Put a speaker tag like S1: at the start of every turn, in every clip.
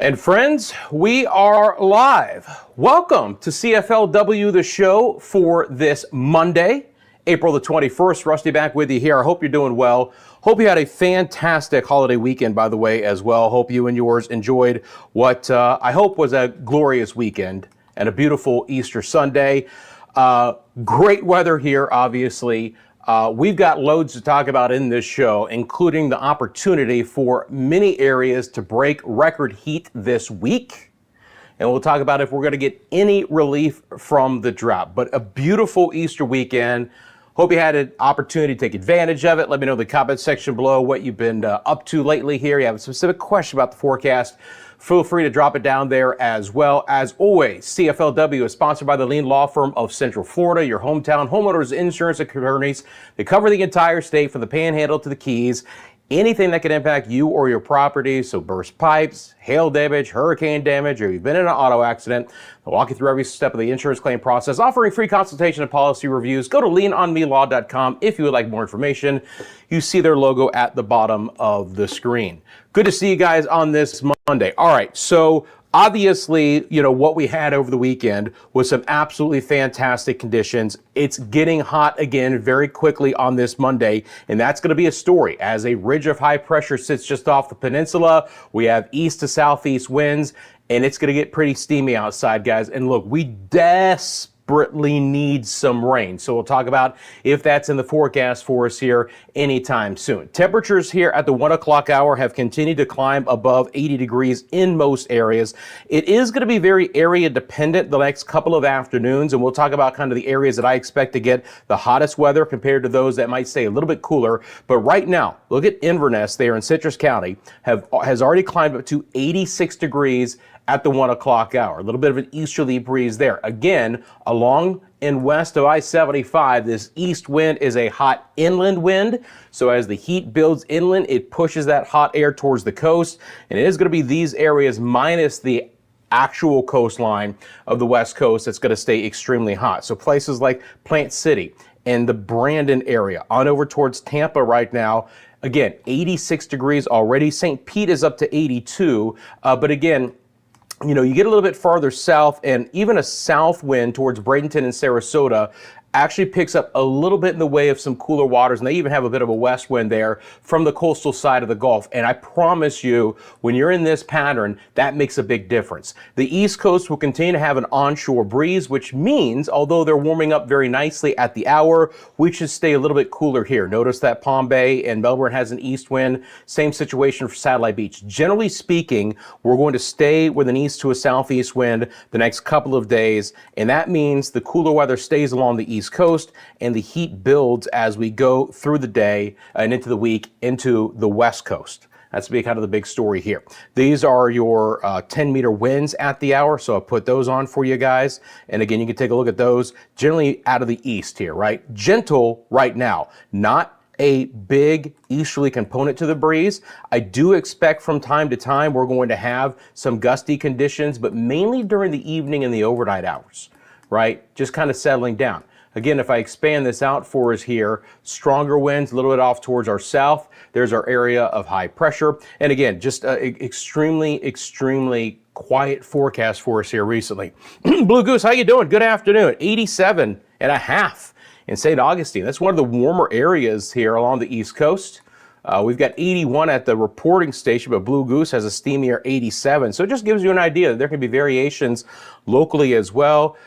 S1: And friends, we are live. Welcome to CFLW, the show for this Monday, April the 21st. Rusty back with you here. I hope you're doing well. Hope you had a fantastic holiday weekend, by the way, as well. Hope you and yours enjoyed what I hope was a glorious weekend and a beautiful Easter Sunday. Great weather here, obviously. We've got loads to talk about in this show, including the opportunity for many areas to break record heat this week. And we'll talk about if we're going to get any relief from the drought. But a beautiful Easter weekend. Hope you had an opportunity to take advantage of it. Let me know in the comment section below what you've been up to lately here. You have a specific question about the forecast, feel free to drop it down there as well. As always, CFLW is sponsored by the Lean Law Firm of Central Florida, your hometown homeowners insurance attorneys. They cover the entire state from the Panhandle to the Keys. Anything that can impact you or your property, so burst pipes, hail damage, hurricane damage, or you've been in an auto accident. They'll walk you through every step of the insurance claim process, offering free consultation and policy reviews. Go to leanonmelaw.com if you would like more information. You see their logo at the bottom of the screen. Good to see you guys on this Monday. All right, so obviously, you know, what we had over the weekend was some absolutely fantastic conditions. It's getting hot again very quickly on this Monday, and that's going to be a story. As a ridge of high pressure sits just off the peninsula, we have east to southeast winds, and it's going to get pretty steamy outside, guys. And look, we desperately need some rain. So we'll talk about if that's in the forecast for us here anytime soon. Temperatures here at the 1 o'clock hour have continued to climb above 80 degrees in most areas. It is going to be very area dependent the next couple of afternoons, and we'll talk about kind of the areas that I expect to get the hottest weather compared to those that might stay a little bit cooler. But right now, look at Inverness there in Citrus County has already climbed up to 86 degrees at the 1 o'clock hour. A little bit of an easterly breeze there. Again, along and west of I-75, this east wind is a hot inland wind. So as the heat builds inland, it pushes that hot air towards the coast. And it is going to be these areas minus the actual coastline of the West Coast that's going to stay extremely hot. So places like Plant City and the Brandon area on over towards Tampa right now. Again, 86 degrees already. St. Pete is up to 82. But again, you know, you get a little bit farther south, and even a south wind towards Bradenton and Sarasota actually picks up a little bit in the way of some cooler waters, and they even have a bit of a west wind there from the coastal side of the Gulf. And I promise you, when you're in this pattern, that makes a big difference. The East Coast will continue to have an onshore breeze, which means, although they're warming up very nicely at the hour, we should stay a little bit cooler here. Notice that Palm Bay and Melbourne has an east wind. Same situation for Satellite Beach. Generally speaking, we're going to stay with an east to a southeast wind the next couple of days, and that means the cooler weather stays along the East Coast, and the heat builds as we go through the day and into the week into the West Coast. That's be kind of the big story here. These are your 10-meter winds at the hour, so I'll put those on for you guys. And again, you can take a look at those generally out of the east here, right? Gentle right now, not a big easterly component to the breeze. I do expect from time to time we're going to have some gusty conditions, but mainly during the evening and the overnight hours, right? Just kind of settling down. Again, if I expand this out for us here, stronger winds a little bit off towards our south. There's our area of high pressure. And again, just extremely quiet forecast for us here recently. Blue Goose, how you doing? Good afternoon. 87.5 in St. Augustine. That's one of the warmer areas here along the East Coast. We've got 81 at the reporting station, but Blue Goose has a steamier 87. So it just gives you an idea that there can be variations locally as well.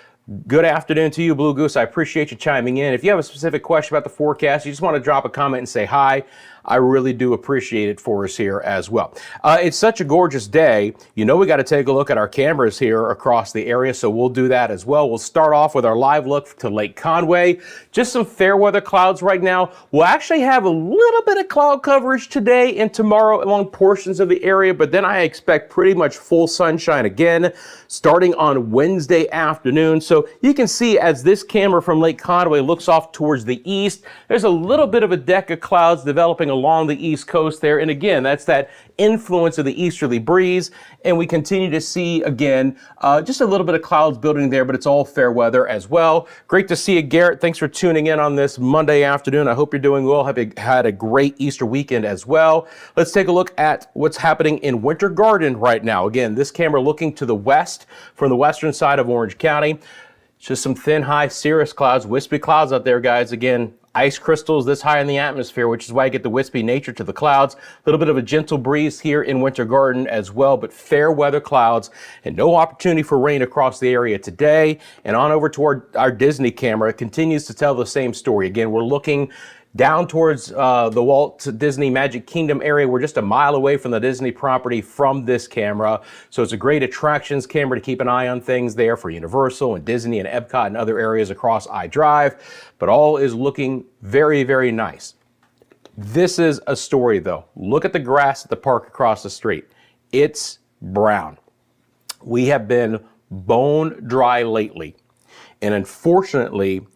S1: Good afternoon to you, Blue Goose. I appreciate you chiming in. If you have a specific question about the forecast, you just want to drop a comment and say hi, I really do appreciate it for us here as well. It's such a gorgeous day. You know, we got to take a look at our cameras here across the area, so we'll do that as well. We'll start off with our live look to Lake Conway. Just some fair weather clouds right now. We'll actually have a little bit of cloud coverage today and tomorrow along portions of the area, but then I expect pretty much full sunshine again starting on Wednesday afternoon. So you can see as this camera from Lake Conway looks off towards the east, there's a little bit of a deck of clouds developing along the East Coast there. And again, that's that influence of the easterly breeze. And we continue to see, again, just a little bit of clouds building there, but it's all fair weather as well. Great to see you, Garrett. Thanks for tuning in on this Monday afternoon. I hope you're doing well. Have had a great Easter weekend as well. Let's take a look at what's happening in Winter Garden right now. Again, this camera looking to the west from the western side of Orange County. Just some thin, high cirrus clouds, wispy clouds out there, guys. Again, ice crystals this high in the atmosphere, which is why I get the wispy nature to the clouds. A little bit of a gentle breeze here in Winter Garden as well, but fair weather clouds and no opportunity for rain across the area today. And on over to our Disney camera, it continues to tell the same story. Again, we're looking down towards the Walt Disney Magic Kingdom area. We're just a mile away from the Disney property from this camera. So it's a great attractions camera to keep an eye on things there for Universal and Disney and Epcot and other areas across iDrive. But all is looking very, very nice. This is a story though. Look at the grass at the park across the street. It's brown. We have been bone dry lately. And unfortunately,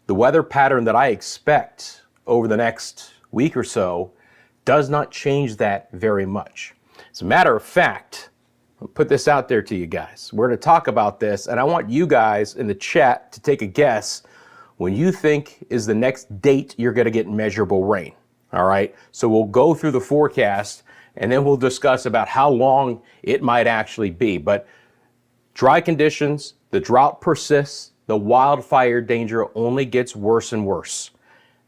S1: the weather pattern that I expect over the next week or so does not change that very much. As a matter of fact, I'll put this out there to you guys. We're going to talk about this, and I want you guys in the chat to take a guess when you think is the next date you're going to get measurable rain. All right, so we'll go through the forecast, and then we'll discuss about how long it might actually be. But dry conditions, the drought persists, the wildfire danger only gets worse and worse.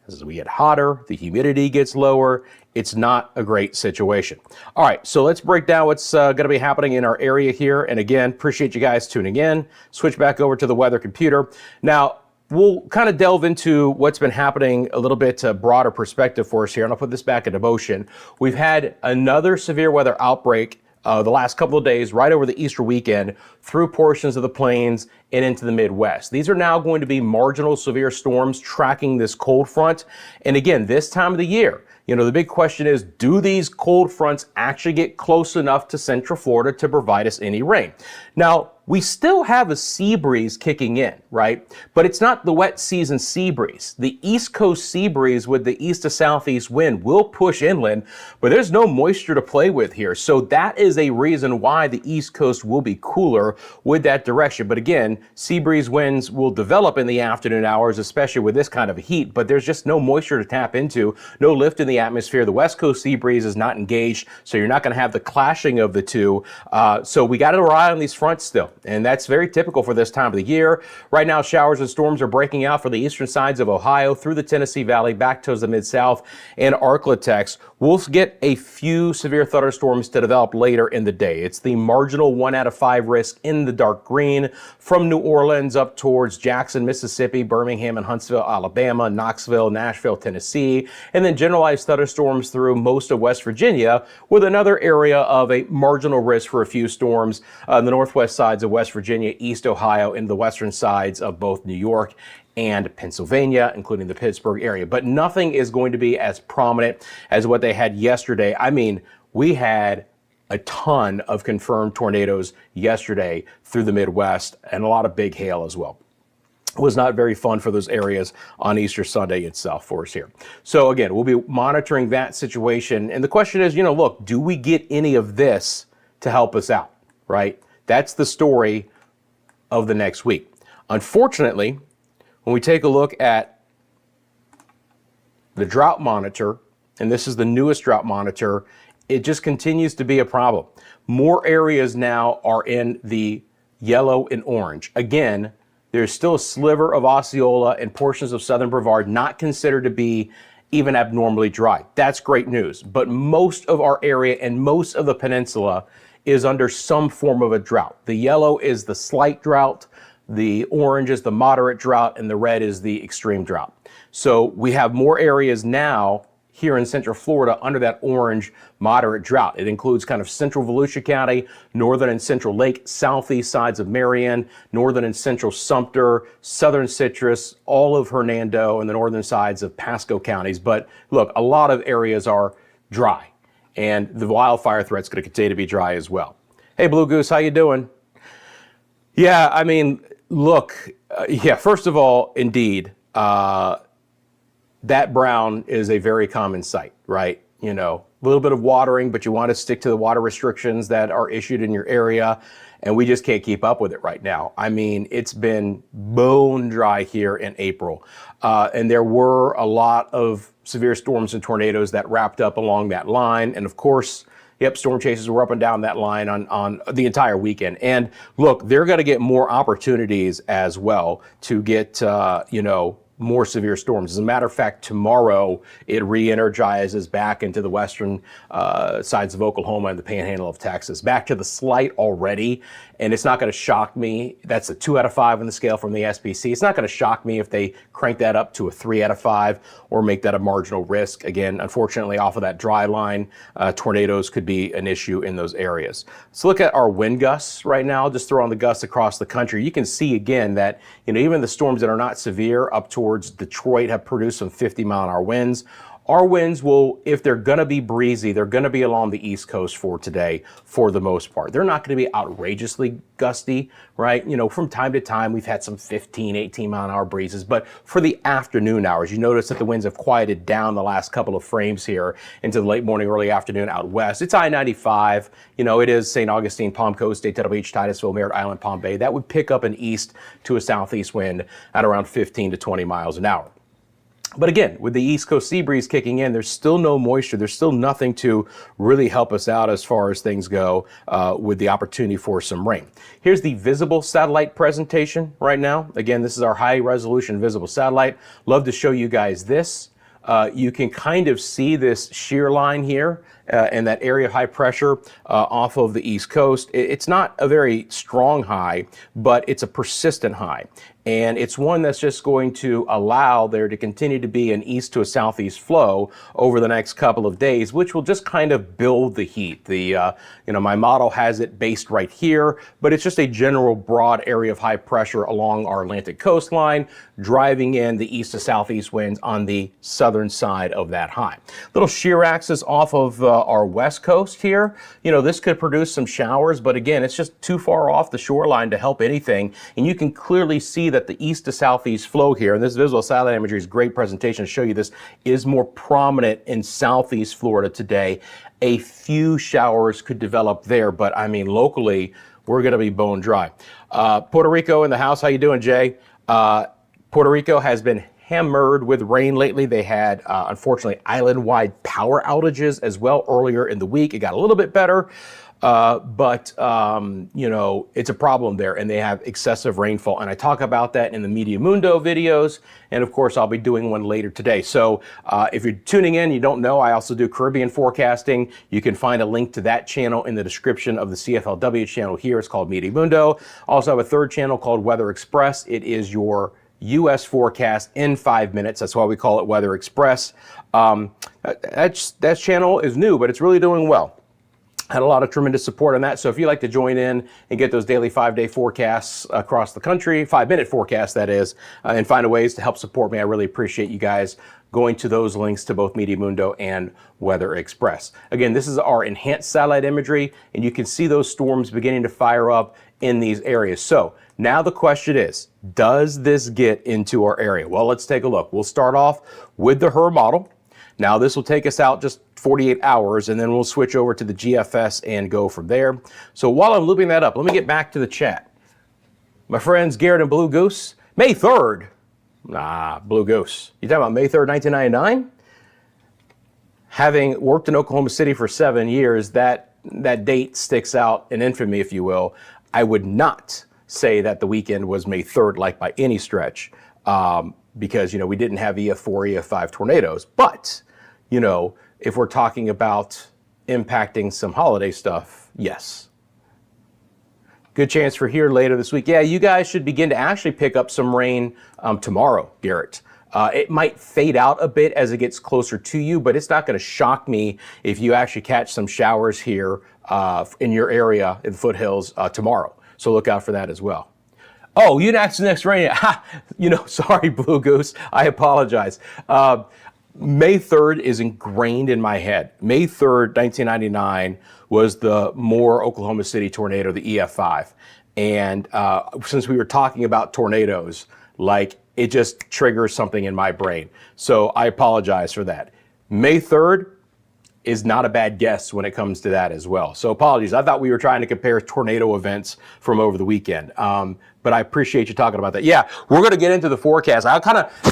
S1: As we get hotter, the humidity gets lower. It's not a great situation. All right, so let's break down what's going to be happening in our area here. And again, appreciate you guys tuning in. Switch back over to the weather computer. Now, we'll kind of delve into what's been happening a little bit broader perspective for us here. And I'll put this back into motion. We've had another severe weather outbreak the last couple of days, right over the Easter weekend, through portions of the plains and into the Midwest. These are now going to be marginal severe storms tracking this cold front. And again, this time of the year, you know, the big question is, do these cold fronts actually get close enough to Central Florida to provide us any rain? Now, we still have a sea breeze kicking in, right? But it's not the wet season sea breeze. The East Coast sea breeze with the east to southeast wind will push inland, but there's no moisture to play with here. So that is a reason why the East Coast will be cooler with that direction. But again, sea breeze winds will develop in the afternoon hours, especially with this kind of heat, but there's just no moisture to tap into, no lift in the atmosphere. The West Coast sea breeze is not engaged, so you're not going to have the clashing of the two. So we got to rely on these fronts still. And that's very typical for this time of the year. Right now, showers and storms are breaking out for the eastern sides of Ohio through the Tennessee Valley back towards the Mid-South and Arklatex. We'll get a few severe thunderstorms to develop later in the day. It's the marginal 1 out of 5 risk in the dark green from New Orleans up towards Jackson, Mississippi, Birmingham and Huntsville, Alabama, Knoxville, Nashville, Tennessee, and then generalized thunderstorms through most of West Virginia with another area of a marginal risk for a few storms on the northwest sides of West Virginia, East Ohio, and the western sides of both New York and Pennsylvania, including the Pittsburgh area. But nothing is going to be as prominent as what they had yesterday. I mean, we had a ton of confirmed tornadoes yesterday through the Midwest and a lot of big hail as well. It was not very fun for those areas on Easter Sunday itself for us here. So again, we'll be monitoring that situation. And the question is, you know, look, do we get any of this to help us out, right? That's the story of the next week. Unfortunately, when we take a look at the drought monitor, and this is the newest drought monitor, it just continues to be a problem. More areas now are in the yellow and orange. Again, there's still a sliver of Osceola and portions of southern Brevard not considered to be even abnormally dry. That's great news. But most of our area and most of the peninsula is under some form of a drought. The yellow is the slight drought, the orange is the moderate drought, and the red is the extreme drought. So we have more areas now here in Central Florida under that orange moderate drought. It includes kind of central Volusia County, northern and central Lake, southeast sides of Marion, northern and central Sumter, southern Citrus, all of Hernando, and the northern sides of Pasco counties. But look, a lot of areas are dry, and the wildfire threat's going to continue to be dry as well. Hey, Blue Goose, how you doing? Yeah, I mean, look, first of all, indeed, that brown is a very common sight, right? a little bit of watering, but you want to stick to the water restrictions that are issued in your area. And we just can't keep up with it right now. I mean, it's been bone dry here in April. And there were a lot of severe storms and tornadoes that wrapped up along that line. And of course, yep, storm chases were up and down that line on the entire weekend. And look, they're going to get more opportunities as well to get, more severe storms. As a matter of fact, tomorrow it re-energizes back into the western sides of Oklahoma and the panhandle of Texas, back to the slight already. And it's not going to shock me. That's a 2 out of 5 on the scale from the SPC. It's not going to shock me if they crank that up to a 3 out of 5 or make that a marginal risk. Again, unfortunately, off of that dry line, tornadoes could be an issue in those areas. So look at our wind gusts right now. Just throw on the gusts across the country. You can see again that, even the storms that are not severe up towards Detroit have produced some 50-mile-an-hour winds. Our winds will, if they're going to be breezy, they're going to be along the East Coast for today for the most part. They're not going to be outrageously gusty, right? From time to time, we've had some 15, 18-mile-an-hour breezes, but for the afternoon hours, you notice that the winds have quieted down the last couple of frames here into the late morning, early afternoon out west. It's I-95. It is St. Augustine, Palm Coast, State Tuttle Beach, Titusville, Merritt Island, Palm Bay. That would pick up an east to a southeast wind at around 15 to 20 miles an hour. But again, with the East Coast sea breeze kicking in, there's still no moisture. There's still nothing to really help us out as far as things go with the opportunity for some rain. Here's the visible satellite presentation right now. Again, this is our high resolution visible satellite. Love to show you guys this. You can kind of see this shear line here and that area of high pressure off of the East Coast. It's not a very strong high, but it's a persistent high. And it's one that's just going to allow there to continue to be an east to a southeast flow over the next couple of days, which will just kind of build the heat. My model has it based right here, but it's just a general broad area of high pressure along our Atlantic coastline, driving in the east to southeast winds on the southern side of that high. Little shear axis off of our west coast here. This could produce some showers, but again, it's just too far off the shoreline to help anything. And you can clearly see that the east to southeast flow here, and this visual satellite imagery is a great presentation to show you this, is more prominent in southeast Florida today. A few showers could develop there, but I mean, locally, we're going to be bone dry. Puerto Rico in the house. How you doing, Jay? Puerto Rico has been hammered with rain lately. They had, unfortunately, island-wide power outages as well earlier in the week. It got a little bit better. But it's a problem there, and they have excessive rainfall. And I talk about that in the Media Mundo videos. And of course, I'll be doing one later today. So if you're tuning in, you don't know, I also do Caribbean forecasting. You can find a link to that channel in the description of the CFLW channel here. It's called Media Mundo. Also have a third channel called Weather Express. It is your U.S. forecast in 5 minutes. That's why we call it Weather Express. That channel is new, but it's really doing well. Had a lot of tremendous support on that. So if you'd like to join in and get those daily 5-day forecasts across the country, 5-minute forecasts that is, and find ways to help support me, I really appreciate you guys going to those links to both Media Mundo and Weather Express. Again, this is our enhanced satellite imagery, and you can see those storms beginning to fire up in these areas. So now the question is, does this get into our area? Well, let's take a look. We'll start off with the HRRR model. Now this will take us out just 48 hours, and then we'll switch over to the GFS and go from there. So while I'm looping that up, let me get back to the chat. My friends Garrett and Blue Goose, May 3rd. Blue Goose. You talking about May 3rd, 1999? Having worked in Oklahoma City for 7 years, that date sticks out in infamy, if you will. I would not say that the weekend was May 3rd, like by any stretch, because, we didn't have EF4, EF5 tornadoes. But, if we're talking about impacting some holiday stuff, yes. Good chance for here later this week. Yeah, you guys should begin to actually pick up some rain tomorrow, Garrett. It might fade out a bit as it gets closer to you, but it's not going to shock me if you actually catch some showers here in your area in the foothills tomorrow. So look out for that as well. Oh, UNAC's next rain. Sorry, Blue Goose. I apologize. May 3rd is ingrained in my head. May 3rd, 1999 was the Moore, Oklahoma City tornado, the EF5. And since we were talking about tornadoes, it just triggers something in my brain. So I apologize for that. May 3rd, is not a bad guess when it comes to that as well. So apologies. I thought we were trying to compare tornado events from over the weekend. But I appreciate you talking about that. Yeah, we're going to get into the forecast.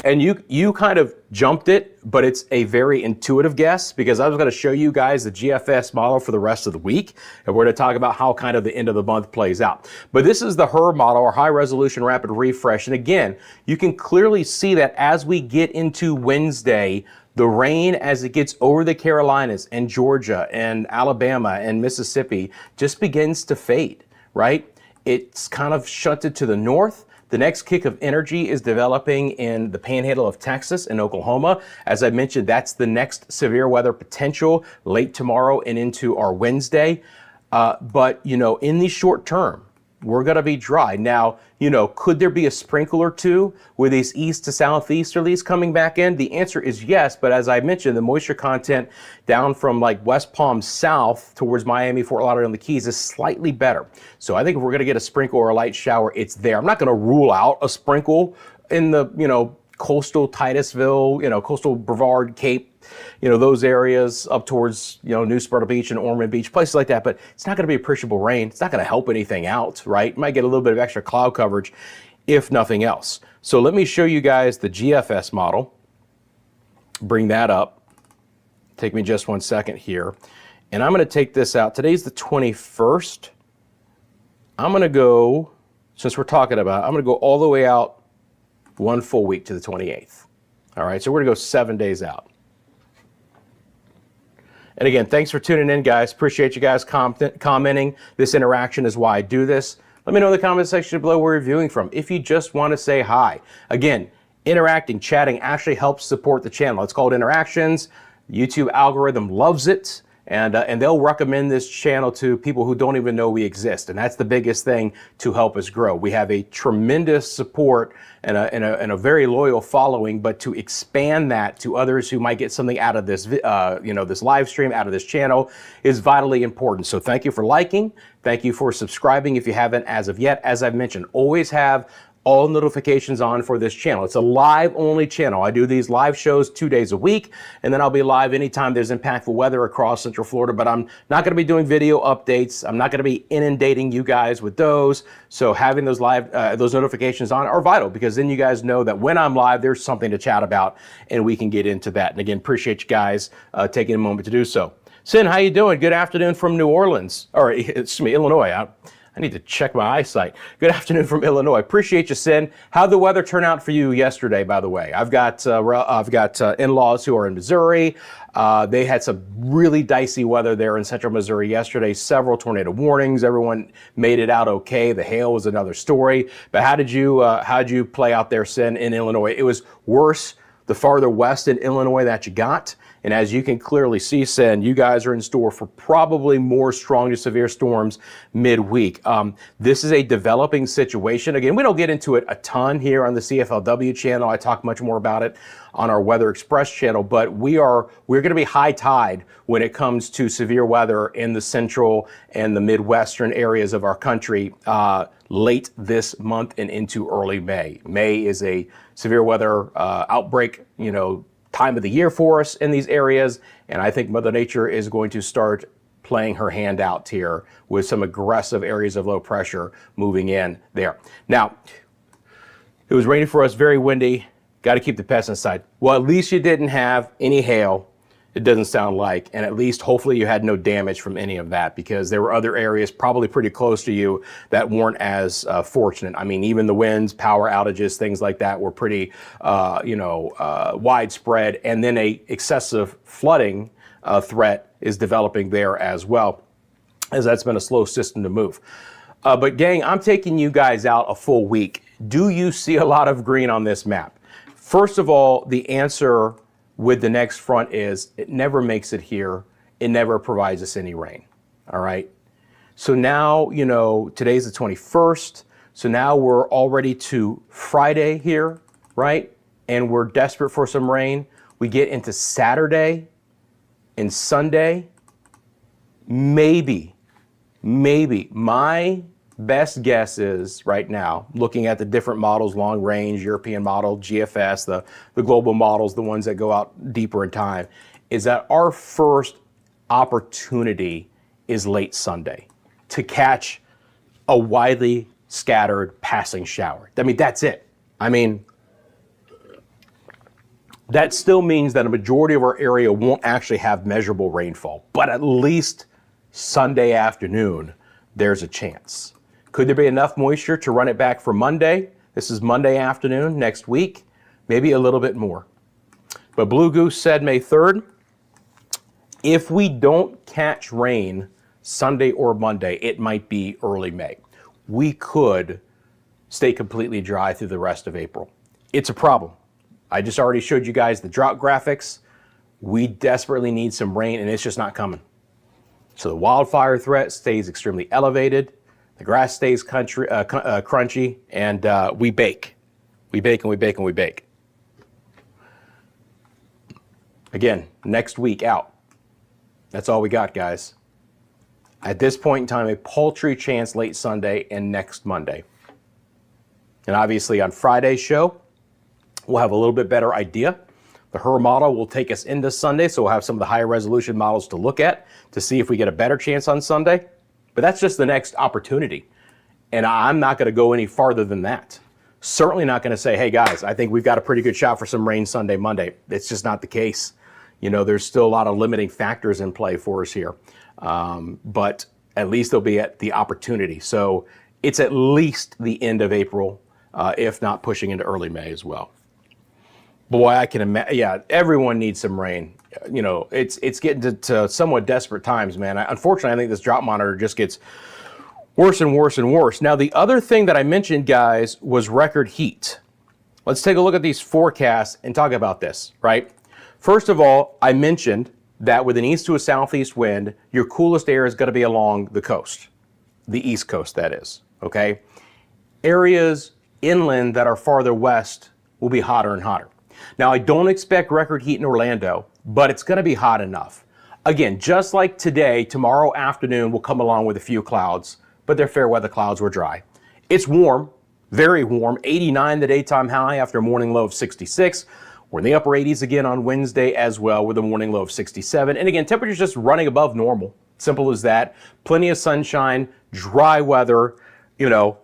S1: And you kind of jumped it, but it's a very intuitive guess because I was going to show you guys the GFS model for the rest of the week. And we're going to talk about how kind of the end of the month plays out. But this is the HER model, or high resolution rapid refresh. And again, you can clearly see that as we get into Wednesday, the rain as it gets over the Carolinas and Georgia and Alabama and Mississippi just begins to fade, right? It's kind of shunted to the north. The next kick of energy is developing in the panhandle of Texas and Oklahoma. As I mentioned, that's the next severe weather potential late tomorrow and into our Wednesday. But, in the short term, we're going to be dry. Now, could there be a sprinkle or two with these east to southeasterlies coming back in? The answer is yes, but as I mentioned, the moisture content down from like West Palm south towards Miami, Fort Lauderdale, and the Keys is slightly better. So I think if we're going to get a sprinkle or a light shower, it's there. I'm not going to rule out a sprinkle in the, coastal Titusville, coastal Brevard, Cape, those areas up towards, New Sparta Beach and Ormond Beach, places like that. But it's not going to be appreciable rain. It's not going to help anything out, right? You might get a little bit of extra cloud coverage, if nothing else. So let me show you guys the GFS model. Bring that up. Take me just 1 second here. And I'm going to take this out. Today's the 21st. I'm going to go, since we're talking about, I'm going to go all the way out 1 full week to the 28th. All right, so we're going to go 7 days out. And again, thanks for tuning in, guys. Appreciate you guys commenting. This interaction is why I do this. Let me know in the comment section below where you're viewing from. If you just want to say hi. Again, interacting, chatting actually helps support the channel. It's called interactions. The YouTube algorithm loves it. And they'll recommend this channel to people who don't even know we exist. And that's the biggest thing to help us grow. We have a tremendous support and a very loyal following, but to expand that to others who might get something out of this, this live stream, out of this channel is vitally important. So thank you for liking. Thank you for subscribing if you haven't as of yet. As I've mentioned, always have all notifications on for this channel. It's a live only channel. I do these live shows 2 days a week, and then I'll be live anytime there's impactful weather across Central Florida, but I'm not gonna be doing video updates. I'm not gonna be inundating you guys with those. So having those live, those notifications on are vital because then you guys know that when I'm live, there's something to chat about and we can get into that. And again, appreciate you guys taking a moment to do so. Sin, how you doing? Good afternoon from New Orleans, or excuse me, Illinois. I need to check my eyesight. Good afternoon from Illinois. Appreciate you, Sin. How'd the weather turn out for you yesterday, by the way? I've got in-laws who are in Missouri. They had some really dicey weather there in central Missouri yesterday. Several tornado warnings. Everyone made it out okay. The hail was another story. But how did you play out there, Sin, in Illinois? It was worse the farther west in Illinois that you got. And as you can clearly see, Sen, you guys are in store for probably more strong to severe storms midweek. This is a developing situation. Again, we don't get into it a ton here on the CFLW channel. I talk much more about it on our Weather Express channel, but we're going to be high tide when it comes to severe weather in the central and the Midwestern areas of our country late this month and into early May. May is a severe weather outbreak, time of the year for us in these areas, and I think Mother Nature is going to start playing her hand out here with some aggressive areas of low pressure moving in there. Now, it was raining for us, very windy. Got to keep the pets inside. Well, at least you didn't have any hail, it doesn't sound like, and at least hopefully you had no damage from any of that, because there were other areas probably pretty close to you that weren't as fortunate. I mean, even the winds, power outages, things like that were pretty, widespread, and then a excessive flooding threat is developing there as well, as that's been a slow system to move. But gang, I'm taking you guys out a full week. Do you see a lot of green on this map? First of all, the answer with the next front is it never makes it here. It never provides us any rain. All right. So now, today's the 21st. So now we're already to Friday here, right? And we're desperate for some rain. We get into Saturday and Sunday. Maybe. My best guess is right now, looking at the different models, long range, European model, GFS, the global models, the ones that go out deeper in time, is that our first opportunity is late Sunday to catch a widely scattered passing shower. I mean, that's it. I mean, that still means that a majority of our area won't actually have measurable rainfall, but at least Sunday afternoon, there's a chance. Could there be enough moisture to run it back for Monday? This is Monday afternoon, next week, maybe a little bit more. But Blue Goose said May 3rd, if we don't catch rain Sunday or Monday, it might be early May. We could stay completely dry through the rest of April. It's a problem. I just already showed you guys the drought graphics. We desperately need some rain, and it's just not coming. So the wildfire threat stays extremely elevated. The grass stays crunchy, and we bake. We bake and we bake and we bake. Again, next week out. That's all we got, guys. At this point in time, a paltry chance late Sunday and next Monday. And obviously on Friday's show, we'll have a little bit better idea. The HER model will take us into Sunday, so we'll have some of the higher resolution models to look at to see if we get a better chance on Sunday. But that's just the next opportunity. And I'm not going to go any farther than that. Certainly not going to say, hey guys, I think we've got a pretty good shot for some rain Sunday, Monday. It's just not the case. You know, there's still a lot of limiting factors in play for us here. But at least they'll be at the opportunity. So it's at least the end of April, if not pushing into early May as well. Boy, I can imagine, yeah, everyone needs some rain. You know, it's getting to somewhat desperate times, man. Unfortunately, I think this drought monitor just gets worse and worse and worse. Now, the other thing that I mentioned, guys, was record heat. Let's take a look at these forecasts and talk about this, right? First of all, I mentioned that with an east to a southeast wind, your coolest air is going to be along the coast, the east coast, that is, okay? Areas inland that are farther west will be hotter and hotter. Now, I don't expect record heat in Orlando, but it's going to be hot enough. Again, just like today, tomorrow afternoon will come along with a few clouds, but they're fair weather clouds, we're dry. It's warm, very warm, 89 the daytime high after a morning low of 66. We're in the upper 80s again on Wednesday as well with a morning low of 67. And again, temperatures just running above normal. Simple as that. Plenty of sunshine, dry weather, you know,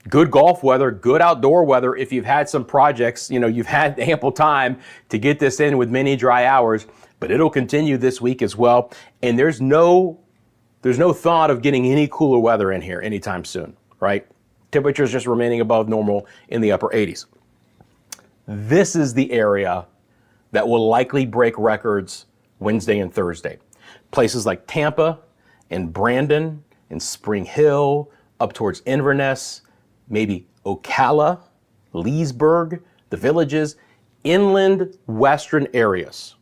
S1: good golf weather, good outdoor weather. If you've had some projects, you know, you've had ample time to get this in with many dry hours, but it'll continue this week as well. And there's no thought of getting any cooler weather in here anytime soon, right? Temperatures just remaining above normal in the upper 80s. This is the area that will likely break records Wednesday and Thursday. Places like Tampa and Brandon and Spring Hill, up towards Inverness, maybe Ocala, Leesburg, the Villages, inland western areas,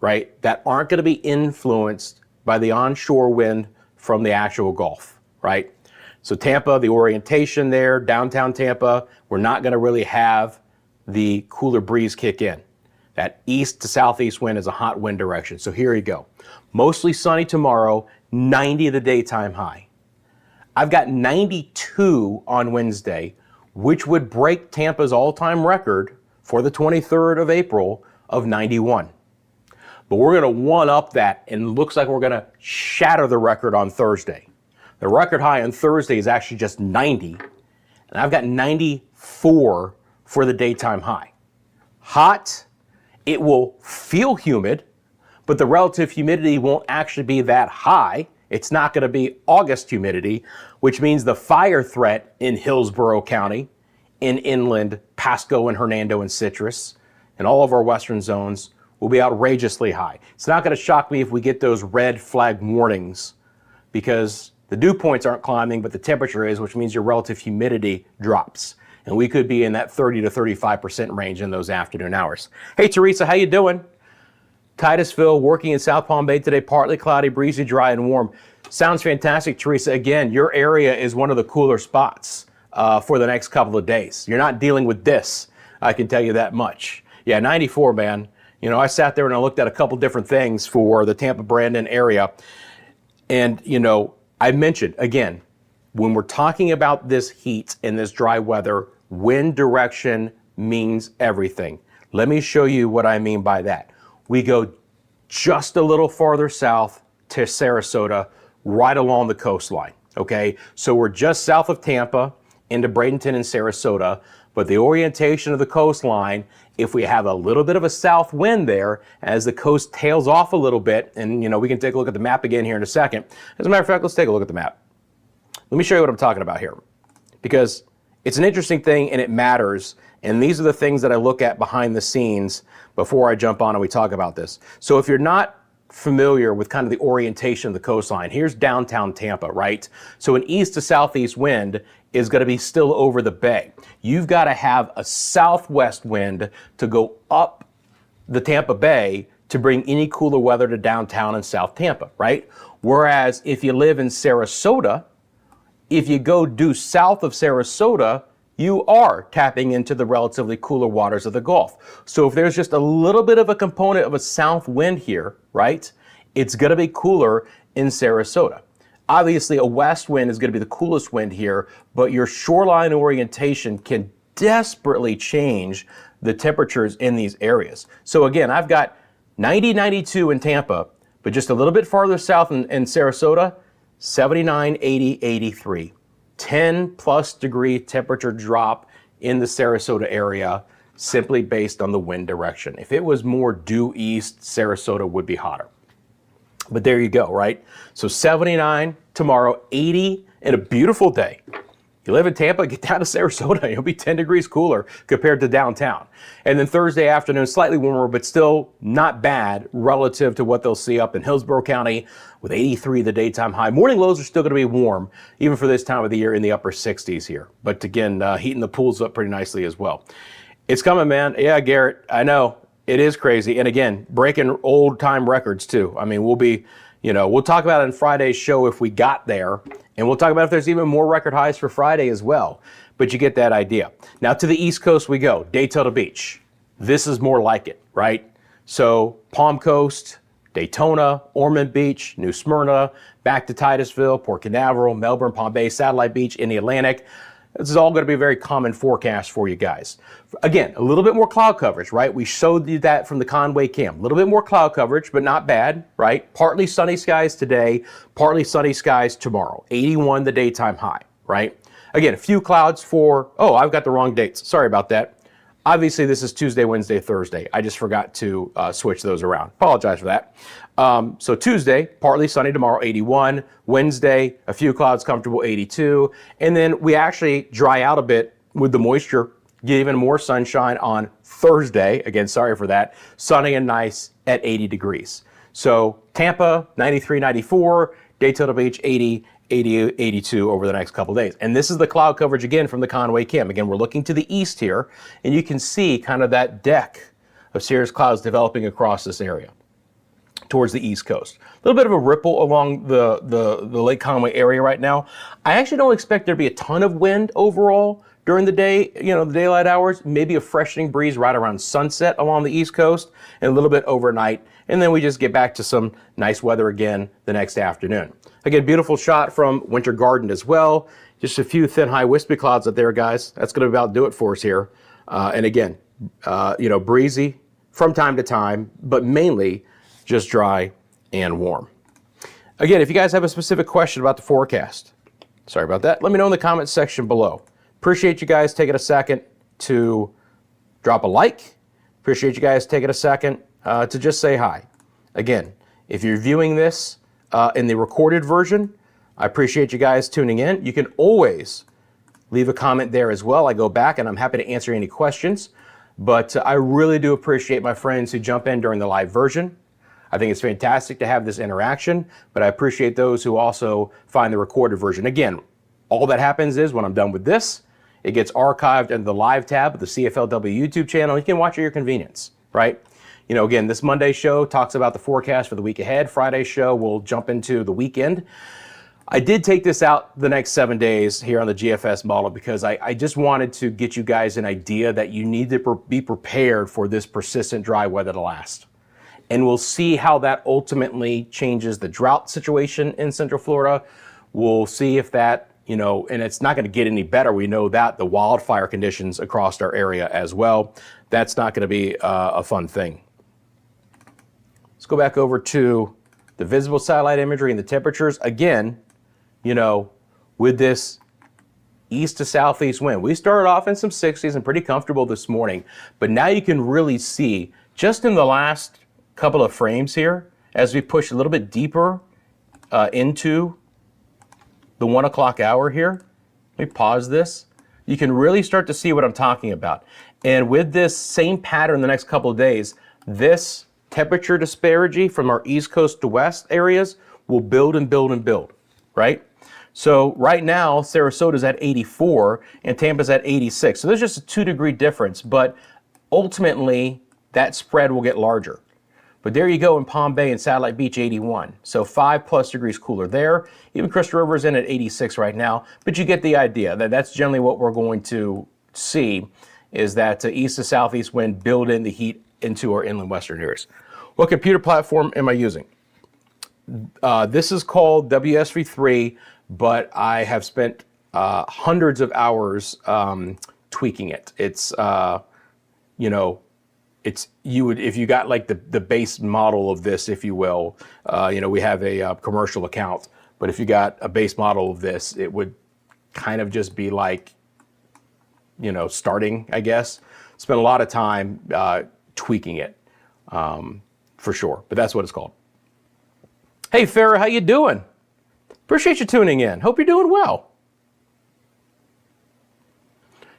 S1: right, that aren't going to be influenced by the onshore wind from the actual Gulf, right? So Tampa, the orientation there, downtown Tampa, we're not going to really have the cooler breeze kick in. That east to southeast wind is a hot wind direction. So here you go. Mostly sunny tomorrow, 90 the daytime high. I've got 92 on Wednesday, which would break Tampa's all-time record for the 23rd of April of 91. But we're going to one-up that, and looks like we're going to shatter the record on Thursday. The record high on Thursday is actually just 90, and I've got 94 for the daytime high. Hot, it will feel humid, but the relative humidity won't actually be that high. It's not going to be August humidity, which means the fire threat in Hillsborough County, in inland Pasco and Hernando and Citrus, and all of our western zones will be outrageously high. It's not going to shock me if we get those red flag warnings because the dew points aren't climbing, but the temperature is, which means your relative humidity drops. And we could be in that 30 to 35% range in those afternoon hours. Hey, Teresa, how you doing? Titusville, working in South Palm Bay today, partly cloudy, breezy, dry, and warm. Sounds fantastic, Teresa. Again, your area is one of the cooler spots for the next couple of days. You're not dealing with this, I can tell you that much. Yeah, 94, man. You know, I sat there and I looked at a couple different things for the Tampa-Brandon area. And, you know, I mentioned, again, when we're talking about this heat and this dry weather, wind direction means everything. Let me show you what I mean by that. We go just a little farther south, to Sarasota, right along the coastline, okay? So we're just south of Tampa into Bradenton and Sarasota, but the orientation of the coastline, if we have a little bit of a south wind there, as the coast tails off a little bit, and we can take a look at the map again here in a second. As a matter of fact, let's take a look at the map. Let me show you what I'm talking about here, because it's an interesting thing and it matters, and these are the things that I look at behind the scenes before I jump on and we talk about this. So if you're not familiar with kind of the orientation of the coastline, here's downtown Tampa, right? So an east to southeast wind is going to be still over the bay. You've got to have a southwest wind to go up the Tampa Bay to bring any cooler weather to downtown and South Tampa, right? Whereas if you live in Sarasota, if you go due south of Sarasota, you are tapping into the relatively cooler waters of the Gulf. So if there's just a little bit of a component of a south wind here, right, it's going to be cooler in Sarasota. Obviously, a west wind is going to be the coolest wind here, but your shoreline orientation can desperately change the temperatures in these areas. So again, I've got 90, 92 in Tampa, but just a little bit farther south in Sarasota, 79, 80, 83. 10 plus degree temperature drop in the Sarasota area simply based on the wind direction. If it was more due east, Sarasota would be hotter. But there you go, right? So 79 tomorrow, 80, and a beautiful day. You live in Tampa, get down to Sarasota, you'll be 10 degrees cooler compared to downtown. And then Thursday afternoon, slightly warmer, but still not bad relative to what they'll see up in Hillsborough County with 83 the daytime high. Morning lows are still going to be warm, even for this time of the year, in the upper 60s here. But again, heating the pools up pretty nicely as well. It's coming, man. Yeah, Garrett, I know. It is crazy. And again, breaking old time records too. I mean, we'll be, we'll talk about it in Friday's show if we got there. And we'll talk about if there's even more record highs for Friday as well. But you get that idea. Now to the East Coast we go, Daytona Beach. This is more like it, right? So Palm Coast, Daytona, Ormond Beach, New Smyrna, back to Titusville, Port Canaveral, Melbourne, Palm Bay, Satellite Beach in the Atlantic. This is all going to be a very common forecast for you guys. Again, a little bit more cloud coverage, right? We showed you that from the Conway cam. A little bit more cloud coverage, but not bad, right? Partly sunny skies today, partly sunny skies tomorrow. 81 the daytime high, right? Again, a few clouds for, oh, I've got the wrong dates. Sorry about that. Obviously, this is Tuesday, Wednesday, Thursday. I just forgot to switch those around. Apologize for that. So Tuesday, partly sunny tomorrow, 81. Wednesday, a few clouds, comfortable, 82. And then we actually dry out a bit with the moisture, get even more sunshine on Thursday. Again, sorry for that. Sunny and nice at 80 degrees. So Tampa, 93, 94. Daytona Beach, 80. 80, 82 over the next couple days. And this is the cloud coverage again from the Conway cam. Again, we're looking to the east here, and you can see kind of that deck of cirrus clouds developing across this area towards the east coast. A little bit of a ripple along the Lake Conway area right now. I actually don't expect there to be a ton of wind overall during the day, the daylight hours. Maybe a freshening breeze right around sunset along the east coast, and a little bit overnight. And then we just get back to some nice weather again the next afternoon. Again, beautiful shot from Winter Garden as well. Just a few thin, high, wispy clouds up there, guys. That's going to about do it for us here. And again, breezy from time to time, but mainly just dry and warm. Again, if you guys have a specific question about the forecast, sorry about that, let me know in the comments section below. Appreciate you guys taking a second to drop a like. Appreciate you guys taking a second to just say hi. Again, if you're viewing this in the recorded version, I appreciate you guys tuning in. You can always leave a comment there as well. I go back and I'm happy to answer any questions. But I really do appreciate my friends who jump in during the live version. I think it's fantastic to have this interaction, but I appreciate those who also find the recorded version. Again, all that happens is when I'm done with this, it gets archived into the live tab of the CFLW YouTube channel. You can watch at your convenience, right? Again, this Monday show talks about the forecast for the week ahead. Friday's show will jump into the weekend. I did take this out the next 7 days here on the GFS model because I just wanted to get you guys an idea that you need to be prepared for this persistent dry weather to last. And we'll see how that ultimately changes the drought situation in Central Florida. We'll see if that, and it's not going to get any better. We know that the wildfire conditions across our area as well. That's not going to be a fun thing. Let's go back over to the visible satellite imagery and the temperatures, again, you know, with this east to southeast wind. We started off in some 60s and pretty comfortable this morning, but now you can really see just in the last couple of frames here, as we push a little bit deeper into the 1 o'clock hour here. Let me pause this. You can really start to see what I'm talking about. And with this same pattern the next couple of days, this temperature disparity from our east coast to west areas will build and build and build, right? So right now, Sarasota's at 84 and Tampa's at 86. So there's just a 2-degree difference, but ultimately that spread will get larger. But there you go in Palm Bay and Satellite Beach, 81. So 5+ degrees cooler there. Even Crystal River's in at 86 right now, but you get the idea. That's generally what we're going to see, is that east to southeast wind build in the heat into our inland western areas. What computer platform am I using? This is called WSV3, but I have spent hundreds of hours tweaking it. It's, you know, if you got like the base model of this, if you will, you know, we have a commercial account, but if you got a base model of this, it would kind of just be like, you know, starting, I guess. Spent a lot of time tweaking it, for sure, but that's what it's called. Hey Farrah, how you doing? Appreciate you tuning in. Hope you're doing well.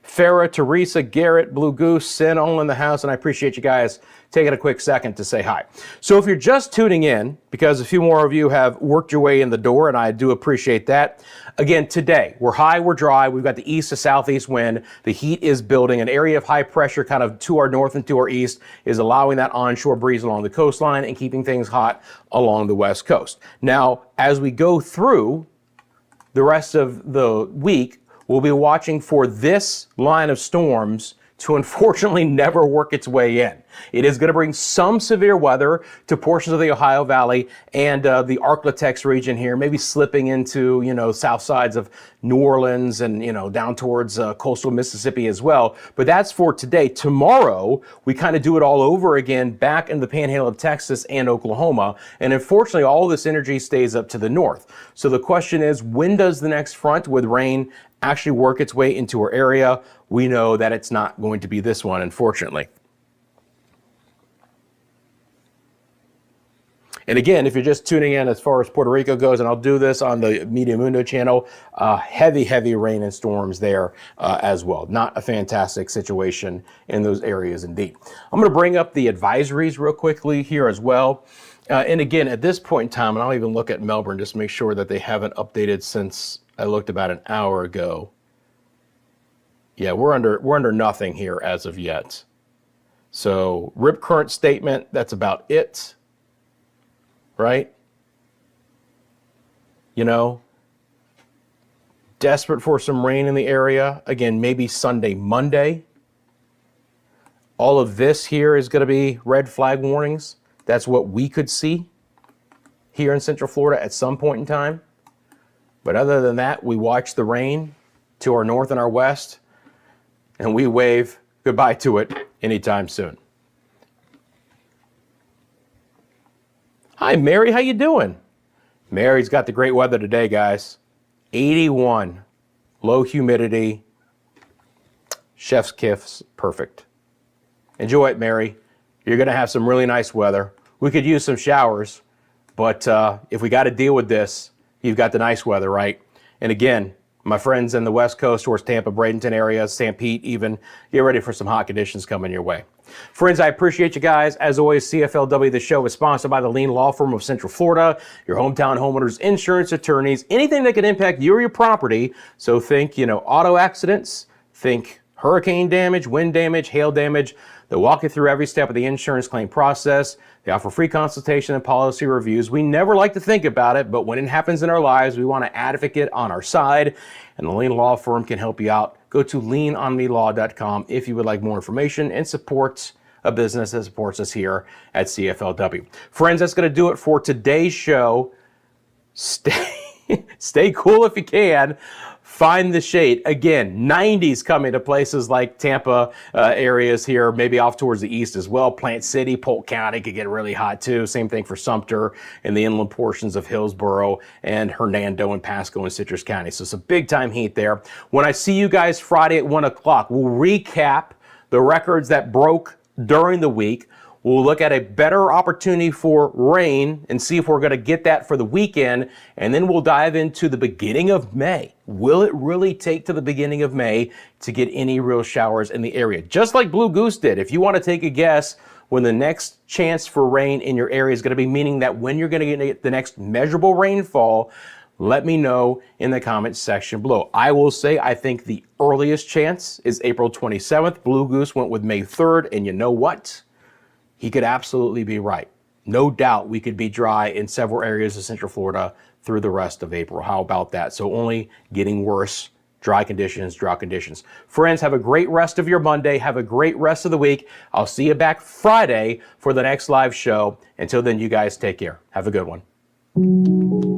S1: Farrah, Teresa, Garrett, Blue Goose, Sin, all in the house, and I appreciate you guys taking a quick second to say hi. So if you're just tuning in, because a few more of you have worked your way in the door, and I do appreciate that. Again, today, we're high, we're dry, we've got the east to southeast wind, the heat is building, an area of high pressure kind of to our north and to our east is allowing that onshore breeze along the coastline and keeping things hot along the west coast. Now, as we go through the rest of the week, we'll be watching for this line of storms to unfortunately never work its way in. It is going to bring some severe weather to portions of the Ohio Valley and the Arklatex region here, maybe slipping into, you know, south sides of New Orleans and, you know, down towards coastal Mississippi as well. But that's for today. Tomorrow, we kind of do it all over again back in the panhandle of Texas and Oklahoma. And unfortunately, all this energy stays up to the north. So the question is, when does the next front with rain actually work its way into our area? We know that it's not going to be this one, unfortunately. And again, if you're just tuning in as far as Puerto Rico goes, and I'll do this on the Media Mundo channel, heavy rain and storms there as well. Not a fantastic situation in those areas indeed. I'm going to bring up the advisories real quickly here as well. And again, at this point in time, and I'll even look at Melbourne just to make sure that they haven't updated since I looked about an hour ago. Yeah, we're under nothing here as of yet. So rip current statement, that's about it. Right? You know, desperate for some rain in the area. Again, maybe Sunday, Monday. All of this here is going to be red flag warnings. That's what we could see here in Central Florida at some point in time. But other than that, we watch the rain to our north and our west, and we wave goodbye to it anytime soon. Hi, Mary, how you doing? Mary's got the great weather today, guys. 81, low humidity, chef's kiss, perfect. Enjoy it, Mary. You're gonna have some really nice weather. We could use some showers, but if we gotta deal with this, you've got the nice weather, right? And again, my friends in the West Coast towards Tampa, Bradenton area, St. Pete even, get ready for some hot conditions coming your way. Friends, I appreciate you guys. As always, CFLW, the show is sponsored by the Lean Law Firm of Central Florida, your hometown homeowners, insurance attorneys, anything that could impact you or your property. So think, you know, auto accidents, think hurricane damage, wind damage, hail damage. They'll walk you through every step of the insurance claim process. They offer free consultation and policy reviews. We never like to think about it, but when it happens in our lives, we want an advocate on our side, and the Lean Law Firm can help you out. Go to leanonmelaw.com if you would like more information and support a business that supports us here at CFLW. Friends, that's going to do it for today's show. Stay cool if you can. find the shade. Again, 90s coming to places like Tampa areas here, maybe off towards the east as well. Plant City, Polk County could get really hot too. Same thing for Sumter and the inland portions of Hillsborough and Hernando and Pasco and Citrus County. So some big time heat there. When I see you guys Friday at 1 o'clock, we'll recap the records that broke during the week. We'll look at a better opportunity for rain and see if we're going to get that for the weekend. And then we'll dive into the beginning of May. Will it really take to the beginning of May to get any real showers in the area? Just like Blue Goose did. If you want to take a guess when the next chance for rain in your area is going to be, meaning that when you're going to get the next measurable rainfall, let me know in the comments section below. I will say I think the earliest chance is April 27th. Blue Goose went with May 3rd. And you know what? He could absolutely be right. No doubt we could be dry in several areas of Central Florida through the rest of April. How about that? So only getting worse. Dry conditions, drought conditions. Friends, have a great rest of your Monday. Have a great rest of the week. I'll see you back Friday for the next live show. Until then, you guys take care. Have a good one.